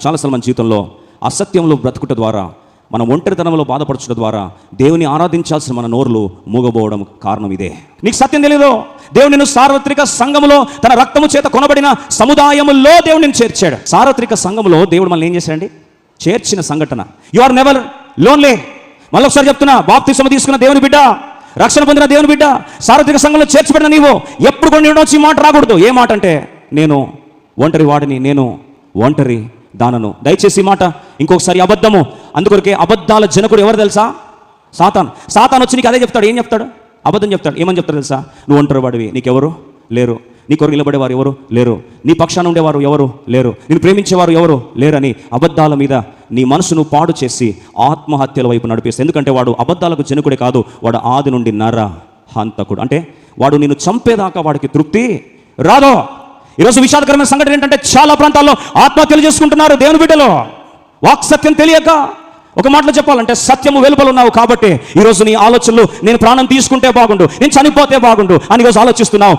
చాలాసార్లు మన జీవితంలో అసత్యంలో బ్రతుకుట ద్వారా, మనం ఒంటరితనంలో బాధపరచడం ద్వారా దేవుని ఆరాధించాల్సిన మన నోరులు మూగబోవడం కారణం ఇదే. నీకు సత్యం తెలియదు. దేవుడు నిన్ను సార్వత్రిక సంఘములో తన రక్తము చేత కొనబడిన సముదాయములో దేవుడు నిన్ను చేర్చాడు. సార్వత్రిక సంఘములో దేవుడు మనల్ని ఏం చేశాడండి? చేర్చిన సంఘటన. You are never lonely. మళ్ళీ ఒకసారి చెప్తున్నా, బాప్తిస్మం తీసుకున్న దేవుని బిడ్డ, రక్షణ పొందిన దేవుని బిడ్డ, సార్వత్రిక సంఘంలో చేర్చబడిన నీవు ఎప్పుడు కొన్ని వచ్చి మాట రాకూడదు. ఏ మాట అంటే, నేను ఒంటరి వాడిని, నేను ఒంటరి దానను. దయచేసి ఈ మాట ఇంకొకసారి అబద్ధము. అందుకొరకే అబద్ధాల జనకుడు ఎవరు తెలుసా? సాతాను వచ్చి నీకు అదే చెప్తాడు. ఏం చెప్తాడు? అబద్ధం చెప్తాడు. ఏమని చెప్తాడు తెలుసా? నువ్వు ఒంటరి వాడివి, నీకెవరు లేరు, నీ కొరకు నిలబడేవారు ఎవరు లేరు, నీ పక్షాన ఉండేవారు ఎవరు లేరు, నేను ప్రేమించేవారు ఎవరు లేరని అబద్ధాల మీద నీ మనసును పాడు చేసి ఆత్మహత్యల వైపు నడిపిస్తే. ఎందుకంటే వాడు అబద్ధాలకు జనకుడే కాదు, వాడు ఆది నుండి నర హంతకుడు. అంటే వాడు నిన్ను చంపేదాకా వాడికి తృప్తి రాదో. ఈరోజు విషాదకరమైన సంఘటన ఏంటంటే, చాలా ప్రాంతాల్లో ఆత్మహత్యలు చేసుకుంటున్నారు దేవుని బిడ్డలో. వాక్ సత్యం తెలియక. ఒక మాటలో చెప్పాలంటే, సత్యము వెలుపల ఉన్నావు కాబట్టి ఈరోజు నీ ఆలోచనలు, నేను ప్రాణం తీసుకుంటే బాగుండు, నేను చనిపోతే బాగుండు అని ఈరోజు ఆలోచిస్తున్నావు.